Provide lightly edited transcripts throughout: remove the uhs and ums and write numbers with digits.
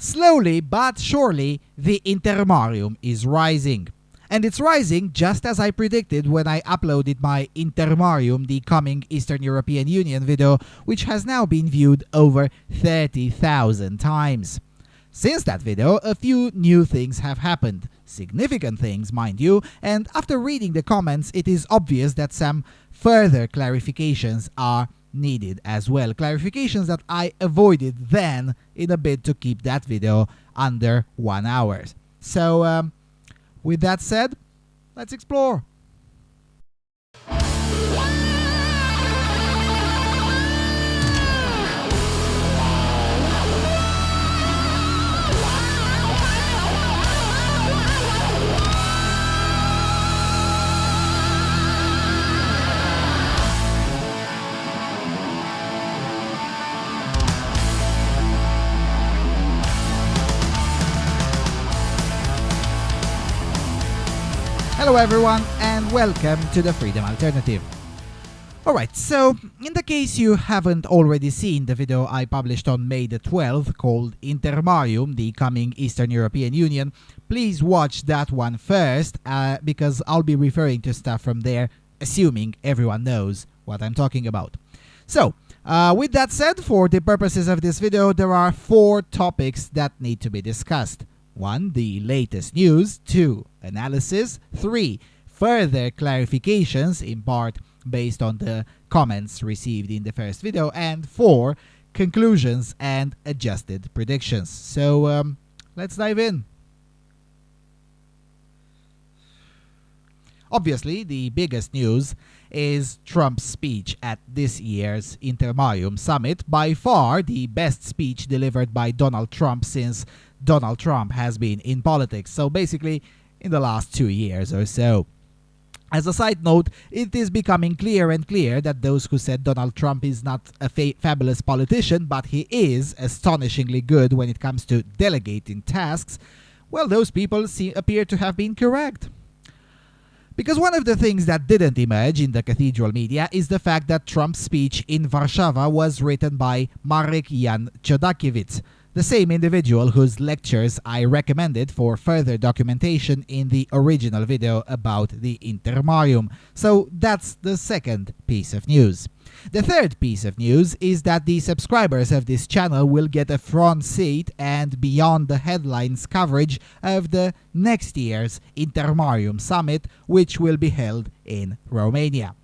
Slowly but surely, the Intermarium is rising. And it's rising just as I predicted when I uploaded my Intermarium, the coming Eastern European Union video, which has now been viewed over 30,000 times. Since that video, a few new things have happened. Significant things, mind you, and after reading the comments, it is obvious that some further clarifications are needed as well. Clarifications that I avoided then in a bid to keep that video under 1 hour. So, with that said, let's explore. Hello everyone and welcome to the Freedom Alternative. Alright, so in the case you haven't already seen the video I published on May the 12th called Intermarium, the coming Eastern European Union, please watch that one first because I'll be referring to stuff from there, assuming everyone knows what I'm talking about. So, with that said, for the purposes of this video, there are 4 topics that need to be discussed. 1. The latest news. 2. Analysis. 3. Further clarifications, in part based on the comments received in the first video. And 4. Conclusions and adjusted predictions. So, let's dive in. Obviously, the biggest news is Trump's speech at this year's Intermarium summit. By far, the best speech delivered by Donald Trump since Donald Trump has been in politics. So basically, in the last 2 years or so. As a side note, it is becoming clear and clear that those who said Donald Trump is not a fabulous politician, but he is astonishingly good when it comes to delegating tasks, well, those people appear to have been correct. Because one of the things that didn't emerge in the cathedral media is the fact that Trump's speech in Warsaw was written by Marek Jan Chodakiewicz, the same individual whose lectures I recommended for further documentation in the original video about the Intermarium. So that's the second piece of news. The third piece of news is that the subscribers of this channel will get a front seat and beyond the headlines coverage of the next year's Intermarium summit, which will be held in Romania.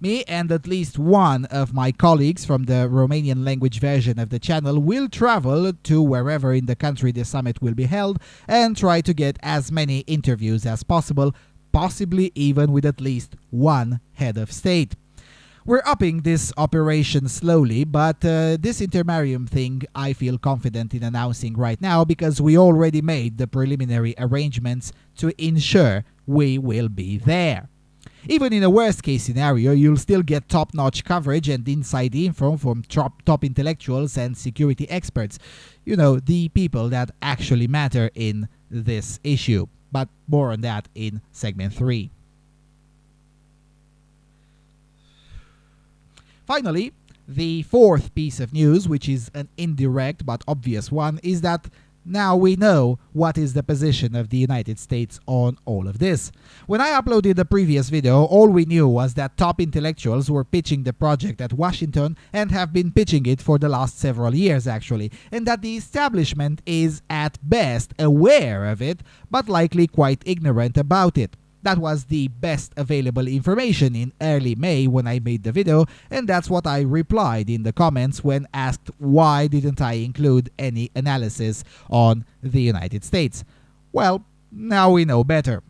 Me and at least one of my colleagues from the Romanian language version of the channel will travel to wherever in the country the summit will be held and try to get as many interviews as possible, possibly even with at least one head of state. We're upping this operation slowly, but this Intermarium thing I feel confident in announcing right now because we already made the preliminary arrangements to ensure we will be there. Even in a worst-case scenario, you'll still get top-notch coverage and inside info from top intellectuals and security experts. You know, the people that actually matter in this issue. But more on that in segment 3. Finally, the fourth piece of news, which is an indirect but obvious one, is that now we know what is the position of the United States on all of this. When I uploaded the previous video, all we knew was that top intellectuals were pitching the project at Washington and have been pitching it for the last several years actually, and that the establishment is at best aware of it, but likely quite ignorant about it. That was the best available information in early May when I made the video, and that's what I replied in the comments when asked why didn't I include any analysis on the United States. Well, now we know better.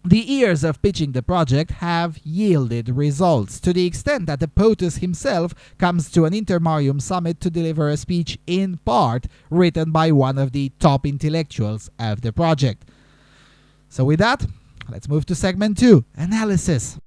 The years of pitching the project have yielded results to the extent that the POTUS himself comes to an Intermarium summit to deliver a speech in part written by one of the top intellectuals of the project. So with that, let's move to segment 2, analysis.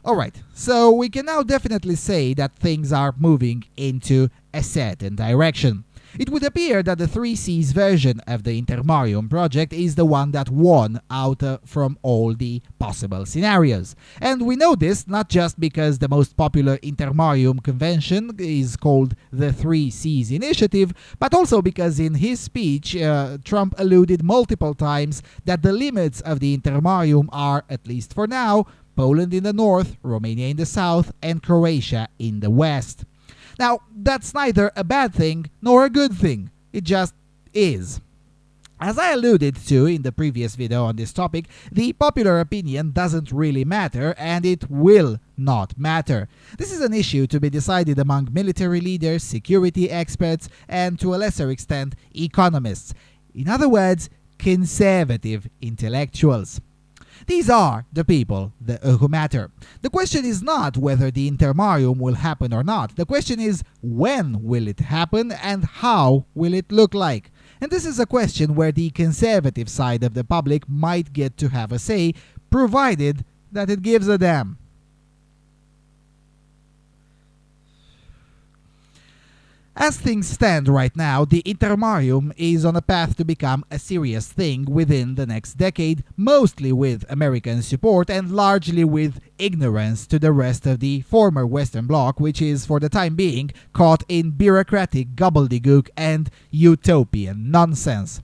Alright, so we can now definitely say that things are moving into a certain direction. It would appear that the 3 Seas version of the Intermarium project is the one that won out from all the possible scenarios. And we know this not just because the most popular Intermarium convention is called the 3 Seas Initiative, but also because in his speech, Trump alluded multiple times that the limits of the Intermarium are, at least for now, Poland in the north, Romania in the south, and Croatia in the west. Now, that's neither a bad thing nor a good thing. It just is. As I alluded to in the previous video on this topic, the popular opinion doesn't really matter, and it will not matter. This is an issue to be decided among military leaders, security experts, and to a lesser extent, economists. In other words, conservative intellectuals. These are the people who matter. The question is not whether the Intermarium will happen or not. The question is, when will it happen and how will it look like? And this is a question where the conservative side of the public might get to have a say, provided that it gives a damn. As things stand right now, the Intermarium is on a path to become a serious thing within the next decade, mostly with American support and largely with ignorance to the rest of the former Western Bloc, which is, for the time being, caught in bureaucratic gobbledygook and utopian nonsense.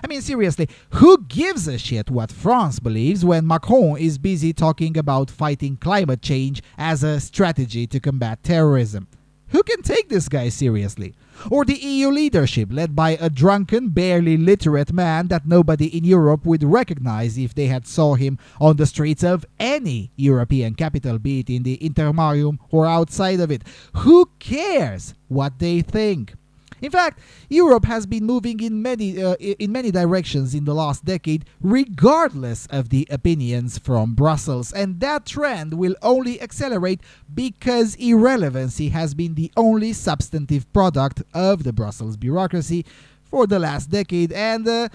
I mean, seriously, who gives a shit what France believes when Macron is busy talking about fighting climate change as a strategy to combat terrorism? Who can take this guy seriously? Or the EU leadership, led by a drunken, barely literate man that nobody in Europe would recognize if they had saw him on the streets of any European capital, be it in the Intermarium or outside of it. Who cares what they think? In fact, Europe has been moving in many directions in the last decade, regardless of the opinions from Brussels, and that trend will only accelerate because irrelevancy has been the only substantive product of the Brussels bureaucracy for the last decade and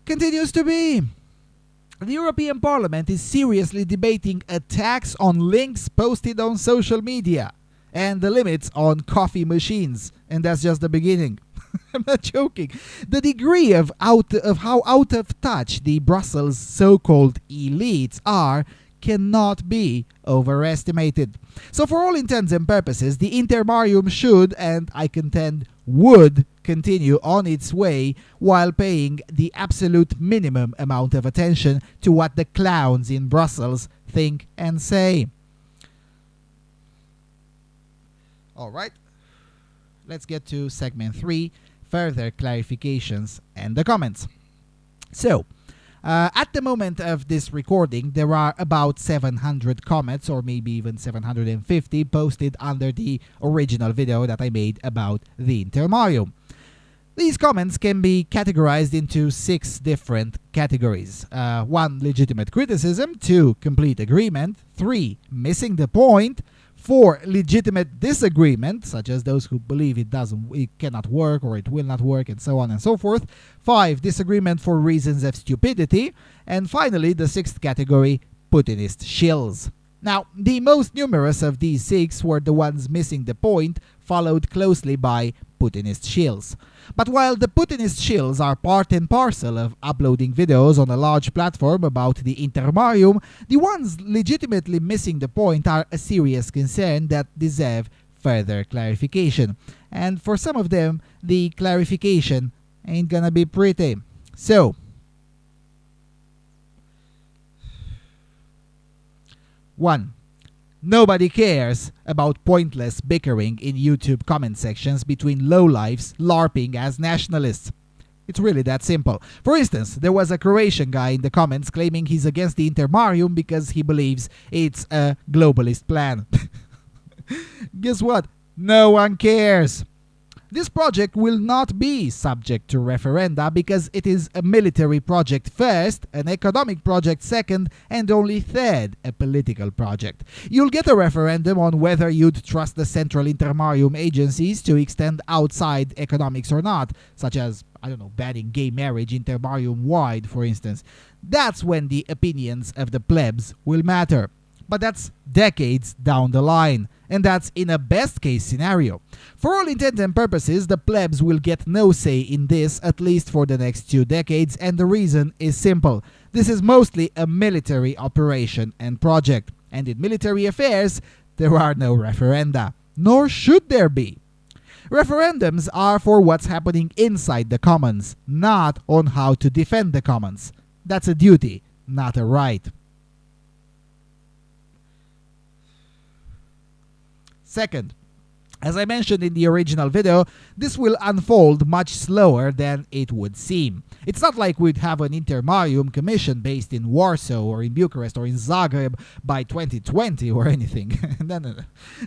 continues to be. The European Parliament is seriously debating a tax on links posted on social media and the limits on coffee machines. And that's just the beginning. I'm not joking. The degree of how out of touch the Brussels so-called elites are cannot be overestimated. So for all intents and purposes, the Intermarium should, and I contend would, continue on its way while paying the absolute minimum amount of attention to what the clowns in Brussels think and say. All right, let's get to segment 3, further clarifications and the comments. So, at the moment of this recording, there are about 700 comments, or maybe even 750, posted under the original video that I made about the Intermarium. These comments can be categorized into 6 different categories. 1, legitimate criticism. 2, complete agreement. 3, missing the point. 4, legitimate disagreement, such as those who believe it cannot work or it will not work, and so on and so forth. 5, disagreement for reasons of stupidity. And finally, the 6th category, Putinist shills. Now, the most numerous of these 6 were the ones missing the point, followed closely by Putinist shills. But while the Putinist shills are part and parcel of uploading videos on a large platform about the Intermarium, the ones legitimately missing the point are a serious concern that deserve further clarification. And for some of them, the clarification ain't gonna be pretty. So, 1. Nobody cares about pointless bickering in YouTube comment sections between lowlifes LARPing as nationalists. It's really that simple. For instance, there was a Croatian guy in the comments claiming he's against the Intermarium because he believes it's a globalist plan. Guess what? No one cares. This project will not be subject to referenda because it is a military project first, an economic project second, and only third, a political project. You'll get a referendum on whether you'd trust the central Intermarium agencies to extend outside economics or not, such as, I don't know, banning gay marriage Intermarium-wide, for instance. That's when the opinions of the plebs will matter. But that's decades down the line, and that's in a best case scenario. For all intents and purposes, the plebs will get no say in this, at least for the next 2 decades, and the reason is simple. This is mostly a military operation and project, and in military affairs, there are no referenda, nor should there be. Referendums are for what's happening inside the commons, not on how to defend the commons. That's a duty, not a right. Second, as I mentioned in the original video, this will unfold much slower than it would seem. It's not like we'd have an Intermarium commission based in Warsaw or in Bucharest or in Zagreb by 2020 or anything. No.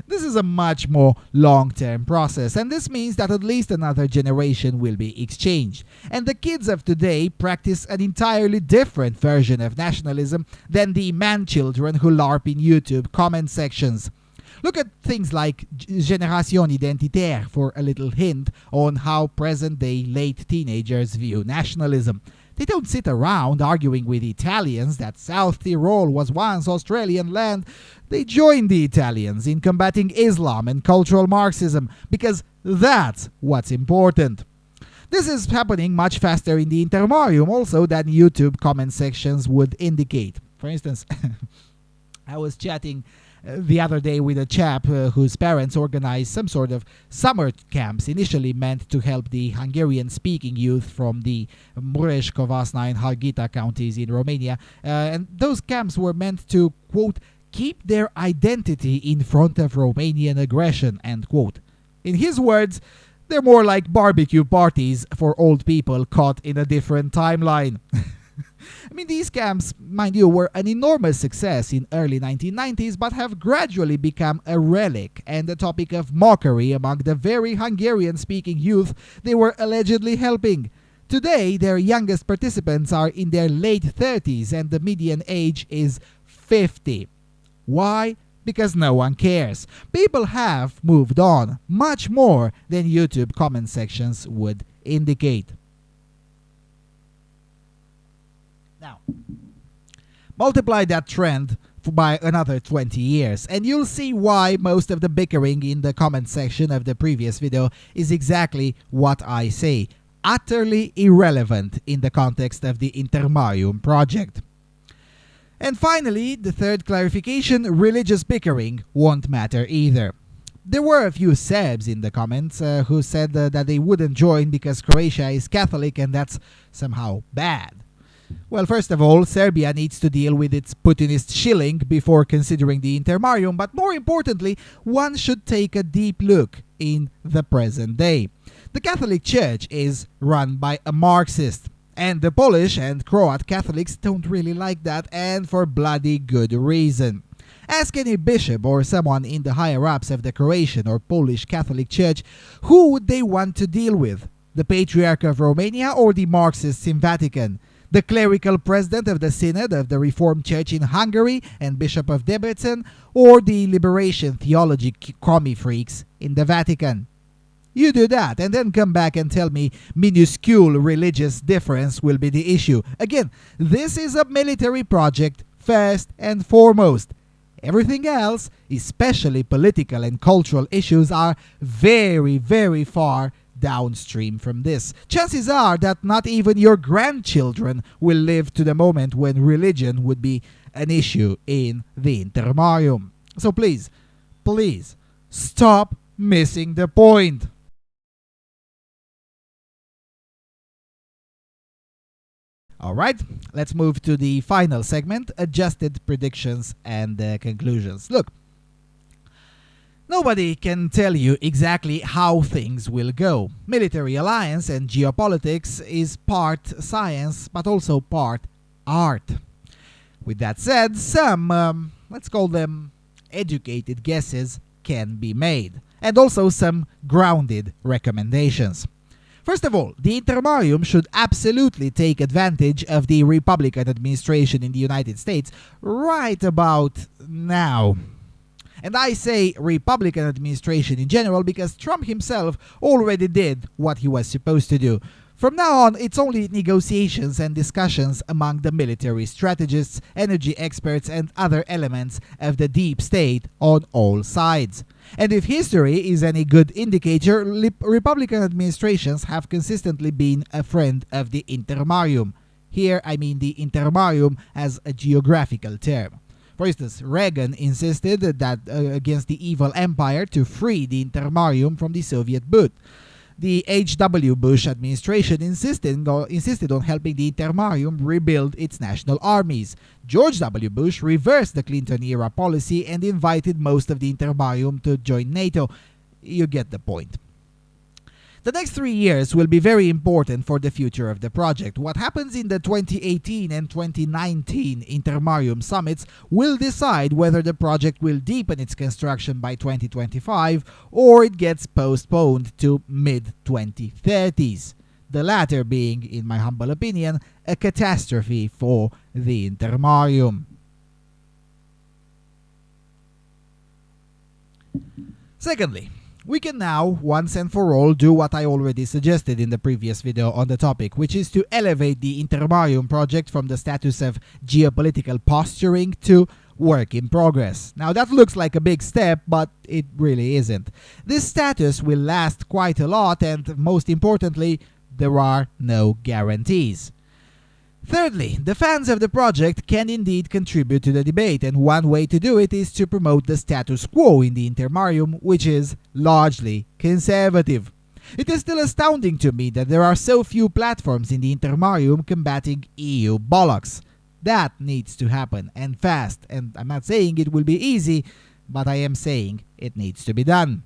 This is a much more long-term process, and this means that at least another generation will be exchanged. And the kids of today practice an entirely different version of nationalism than the man-children who LARP in YouTube comment sections. Look at things like Génération Identitaire for a little hint on how present-day late teenagers view nationalism. They don't sit around arguing with Italians that South Tyrol was once Australian land. They join the Italians in combating Islam and cultural Marxism, because that's what's important. This is happening much faster in the Intermarium also than YouTube comment sections would indicate. For instance, I was chatting the other day with a chap whose parents organized some sort of summer camps initially meant to help the Hungarian-speaking youth from the Mureș, Covasna and Harghita counties in Romania. And those camps were meant to, quote, keep their identity in front of Romanian aggression, end quote. In his words, they're more like barbecue parties for old people caught in a different timeline. I mean, these camps, mind you, were an enormous success in early 1990s, but have gradually become a relic and a topic of mockery among the very Hungarian-speaking youth they were allegedly helping. Today, their youngest participants are in their late 30s and the median age is 50. Why? Because no one cares. People have moved on, much more than YouTube comment sections would indicate. Now, multiply that trend by another 20 years, and you'll see why most of the bickering in the comment section of the previous video is exactly what I say, utterly irrelevant in the context of the Intermarium project. And finally, the third clarification, religious bickering won't matter either. There were a few Serbs in the comments who said that they wouldn't join because Croatia is Catholic and that's somehow bad. Well, first of all, Serbia needs to deal with its Putinist shilling before considering the Intermarium, but more importantly, one should take a deep look in the present day. The Catholic Church is run by a Marxist, and the Polish and Croat Catholics don't really like that, and for bloody good reason. Ask any bishop or someone in the higher-ups of the Croatian or Polish Catholic Church, who would they want to deal with? The Patriarch of Romania or the Marxists in Vatican? The clerical president of the Synod of the Reformed Church in Hungary and Bishop of Debrecen, or the liberation theology commie freaks in the Vatican? You do that and then come back and tell me minuscule religious difference will be the issue. Again, this is a military project first and foremost. Everything else, especially political and cultural issues, are very, very far downstream from this. Chances are that not even your grandchildren will live to the moment when religion would be an issue in the Intermarium. So please, stop missing the point. Alright, let's move to the final segment, adjusted predictions and conclusions. Look, nobody can tell you exactly how things will go. Military alliance and geopolitics is part science, but also part art. With that said, some, let's call them educated guesses can be made, and also some grounded recommendations. First of all, the Intermarium should absolutely take advantage of the Republican administration in the United States right about now. And I say Republican administration in general because Trump himself already did what he was supposed to do. From now on, it's only negotiations and discussions among the military strategists, energy experts, and other elements of the deep state on all sides. And if history is any good indicator, Republican administrations have consistently been a friend of the Intermarium. Here, I mean the Intermarium as a geographical term. For instance, Reagan insisted that against the evil empire to free the Intermarium from the Soviet boot. The H.W. Bush administration insisted on helping the Intermarium rebuild its national armies. George W. Bush reversed the Clinton-era policy and invited most of the Intermarium to join NATO. You get the point. The next 3 years will be very important for the future of the project. What happens in the 2018 and 2019 Intermarium summits will decide whether the project will deepen its construction by 2025 or it gets postponed to mid-2030s. The latter being, in my humble opinion, a catastrophe for the Intermarium. Secondly, we can now, once and for all, do what I already suggested in the previous video on the topic, which is to elevate the Intermarium project from the status of geopolitical posturing to work in progress. Now that looks like a big step, but it really isn't. This status will last quite a lot, and most importantly, there are no guarantees. Thirdly, the fans of the project can indeed contribute to the debate, and one way to do it is to promote the status quo in the Intermarium, which is largely conservative. It is still astounding to me that there are so few platforms in the Intermarium combating EU bollocks. That needs to happen, and fast, and I'm not saying it will be easy, but I am saying it needs to be done.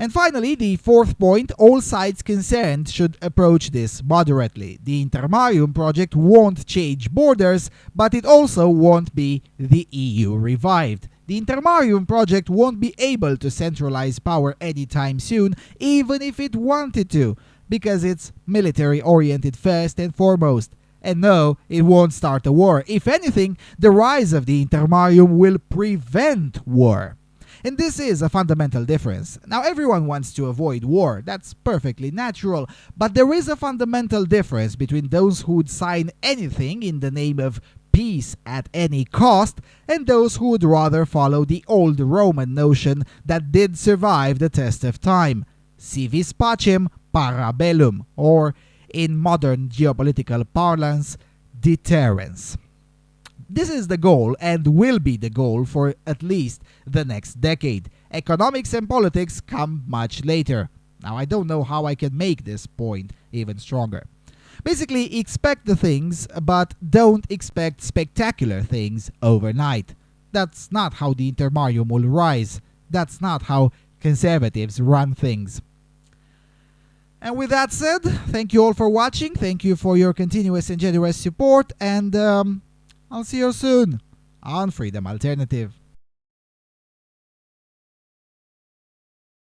And finally, the fourth point, all sides concerned should approach this moderately. The Intermarium project won't change borders, but it also won't be the EU revived. The Intermarium project won't be able to centralize power anytime soon, even if it wanted to, because it's military-oriented first and foremost. And no, it won't start a war. If anything, the rise of the Intermarium will prevent war. And this is a fundamental difference. Now, everyone wants to avoid war. That's perfectly natural. But there is a fundamental difference between those who would sign anything in the name of peace at any cost and those who would rather follow the old Roman notion that did survive the test of time. Si vis pacem, para bellum, or in modern geopolitical parlance, deterrence. This is the goal and will be the goal for at least the next decade. Economics and politics come much later. Now, I don't know how I can make this point even stronger. Basically, expect the things, but don't expect spectacular things overnight. That's not how the Intermarium will rise. That's not how conservatives run things. And with that said, thank you all for watching. Thank you for your continuous and generous support, and I'll see you soon on Freedom Alternative.